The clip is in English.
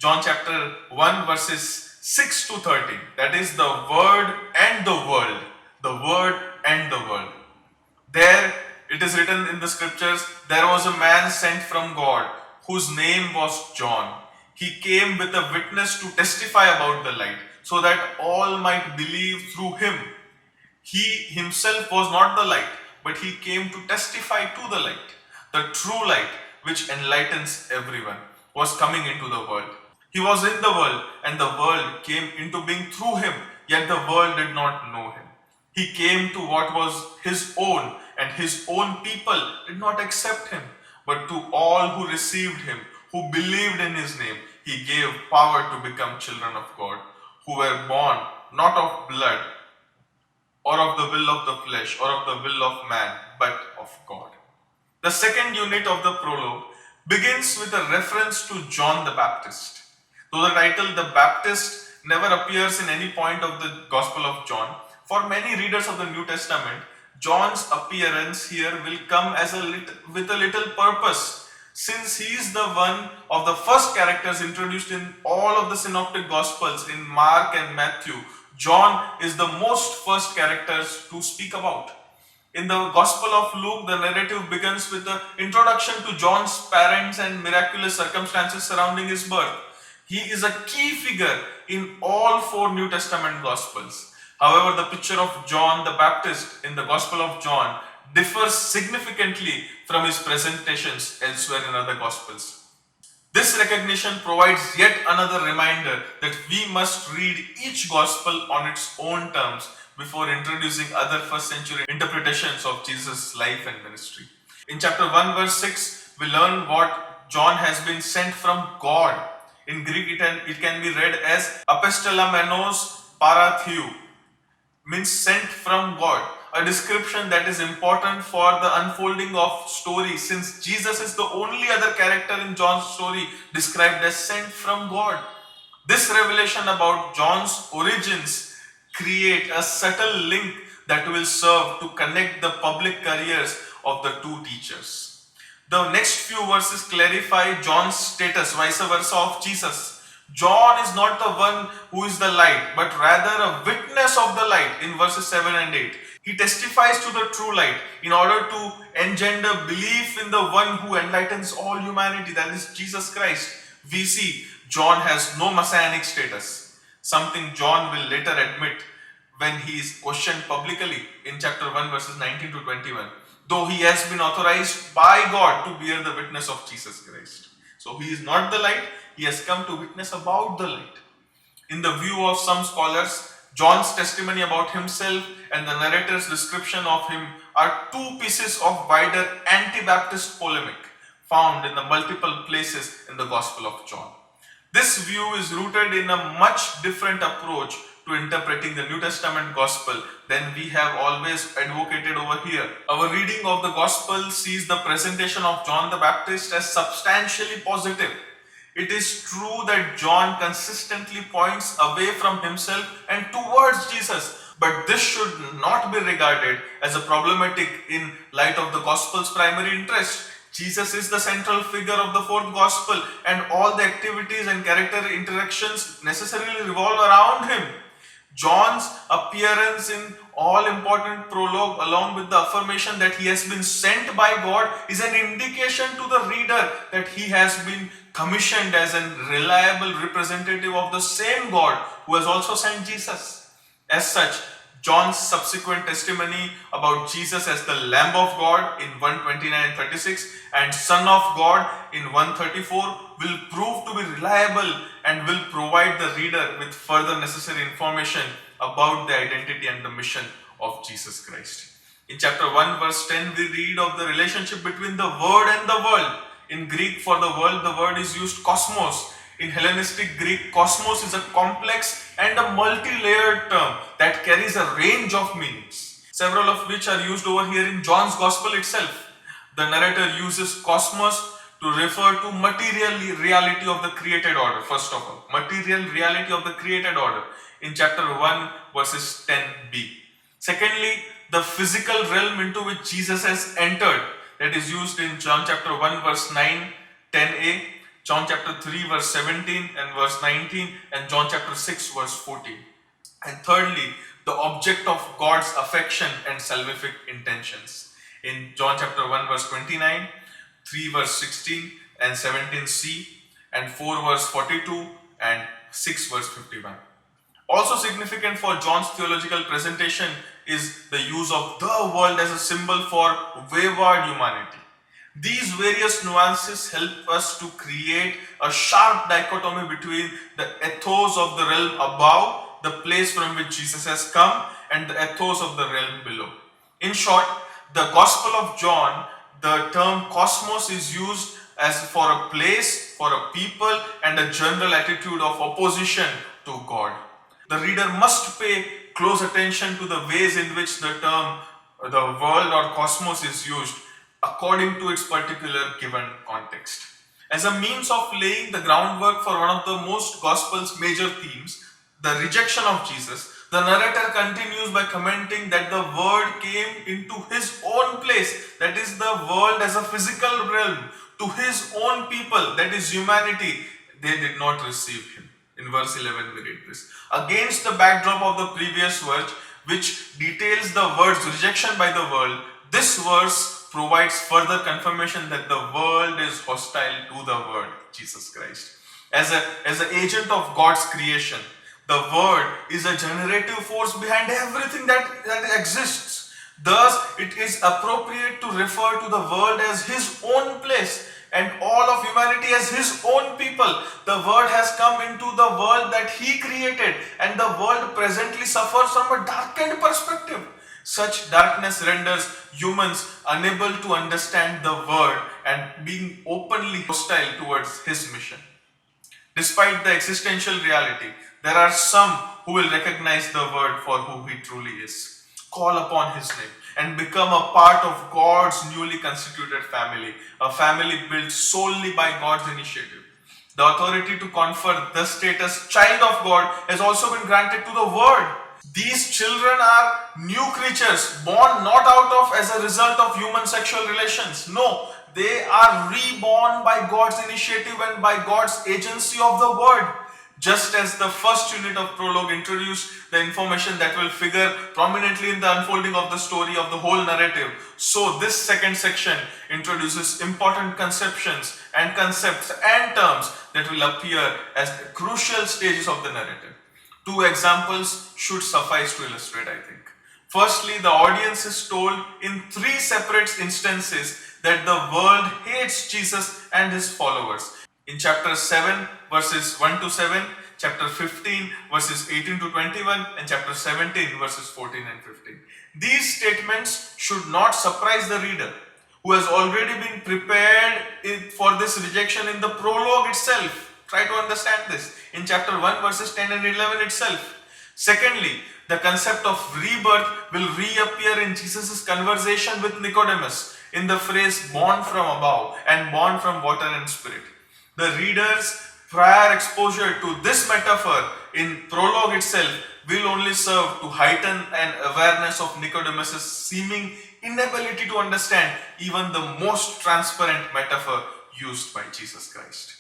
John chapter 1 verses 6 to 13. That is the Word and the world. The Word and the world. There it is written in the scriptures, there was a man sent from God whose name was John. He came with a witness to testify about the light, so that all might believe through him. He himself was not the light, but he came to testify to the light. The true light, which enlightens everyone, was coming into the world. He was in the world, and the world came into being through him, yet the world did not know him. He came to what was his own, and his own people did not accept him. But to all who received him, who believed in his name, he gave power to become children of God, who were born not of blood, or of the will of the flesh, or of the will of man, but of God. The second unit of the prologue begins with a reference to John the Baptist. Though the title The Baptist never appears in any point of the Gospel of John, for many readers of the New Testament, John's appearance here will come with a little purpose, since he is the one of the first characters introduced in all of the synoptic Gospels in Mark and Matthew. John is the most first characters to speak about. In the Gospel of Luke, the narrative begins with the introduction to John's parents and miraculous circumstances surrounding his birth. He is a key figure in all four New Testament Gospels. However, the picture of John the Baptist in the Gospel of John differs significantly from his presentations elsewhere in other Gospels. This recognition provides yet another reminder that we must read each Gospel on its own terms before introducing other first century interpretations of Jesus' life and ministry. In chapter 1 verse 6, we learn what John has been sent from God. In Greek, it can be read as apostolamenos parathiou, means sent from God. A description that is important for the unfolding of story, since Jesus is the only other character in John's story described as sent from God. This revelation about John's origins create a subtle link that will serve to connect the public careers of the two teachers. The next few verses clarify John's status, vice versa of Jesus. John is not the one who is the light, but rather a witness of the light in verses 7 and 8. He testifies to the true light in order to engender belief in the one who enlightens all humanity, that is Jesus Christ. We see John has no messianic status, something John will later admit when he is questioned publicly in chapter 1 verses 19 to 21, though he has been authorized by God to bear the witness of Jesus Christ. So he is not the light, he has come to witness about the light. In the view of some scholars, John's testimony about himself and the narrator's description of him are two pieces of wider anti-Baptist polemic found in the multiple places in the Gospel of John. This view is rooted in a much different approach to interpreting the New Testament Gospel than we have always advocated over here. Our reading of the Gospel sees the presentation of John the Baptist as substantially positive. It is true that John consistently points away from himself and towards Jesus, but this should not be regarded as a problematic in light of the Gospel's primary interest. Jesus is the central figure of the fourth Gospel, and all the activities and character interactions necessarily revolve around him. John's appearance in all-important prologue, along with the affirmation that he has been sent by God, is an indication to the reader that he has been commissioned as a reliable representative of the same God who has also sent Jesus. As such, John's subsequent testimony about Jesus as the Lamb of God in 1:29-36 and Son of God in 1:34 will prove to be reliable and will provide the reader with further necessary information about the identity and the mission of Jesus Christ. In chapter 1 verse 10, we read of the relationship between the Word and the world. In Greek, for the world, the word is used cosmos. In Hellenistic Greek, cosmos is a complex and a multi-layered term that carries a range of meanings, several of which are used over here in John's Gospel itself. The narrator uses cosmos to refer to material reality of the created order, first of all. Material reality of the created order in chapter 1 verses 10b. Secondly, the physical realm into which Jesus has entered, that is used in John chapter 1 verse 9, 10a, John chapter 3 verse 17 and verse 19, and John chapter 6 verse 14. And thirdly, the object of God's affection and salvific intentions. In John chapter 1 verse 29, 3 verse 16 and 17c, and 4 verse 42 and 6 verse 51. Also significant for John's theological presentation is the use of the world as a symbol for wayward humanity. These various nuances help us to create a sharp dichotomy between the ethos of the realm above, the place from which Jesus has come, and the ethos of the realm below. In short, the Gospel of John, the term cosmos is used as for a place, for a people, and a general attitude of opposition to God. The reader must pay close attention to the ways in which the term the world or cosmos is used according to its particular given context. As a means of laying the groundwork for one of the most Gospel's major themes, the rejection of Jesus, the narrator continues by commenting that the Word came into His own place, that is the world as a physical realm, to His own people, that is humanity. They did not receive Him. In verse 11 we read this. Against the backdrop of the previous verse, which details the Word's rejection by the world, this verse provides further confirmation that the world is hostile to the Word, Jesus Christ. As an agent of God's creation, the Word is a generative force behind everything that exists. Thus, it is appropriate to refer to the world as His own place and all of humanity as His own people. The Word has come into the world that He created, and the world presently suffers from a darkened perspective. Such darkness renders humans unable to understand the Word and being openly hostile towards His mission. Despite the existential reality, there are some who will recognize the Word for who He truly is, call upon His name, and become a part of God's newly constituted family, a family built solely by God's initiative. The authority to confer the status child of God has also been granted to the Word. These children are new creatures born not out of as a result of human sexual relations. No, they are reborn by God's initiative and by God's agency of the Word. Just as the first unit of prologue introduced the information that will figure prominently in the unfolding of the story of the whole narrative, so this second section introduces important conceptions and concepts and terms that will appear as the crucial stages of the narrative. Two examples should suffice to illustrate, I think. Firstly, the audience is told in three separate instances that the world hates Jesus and His followers. In chapter 7 verses 1 to 7, chapter 15 verses 18 to 21, and chapter 17 verses 14 and 15. These statements should not surprise the reader, who has already been prepared for this rejection in the prologue itself. Try to understand this in chapter 1 verses 10 and 11 itself. Secondly, the concept of rebirth will reappear in Jesus' conversation with Nicodemus in the phrase born from above and born from water and spirit. The reader's prior exposure to this metaphor in prologue itself will only serve to heighten an awareness of Nicodemus' seeming inability to understand even the most transparent metaphor used by Jesus Christ.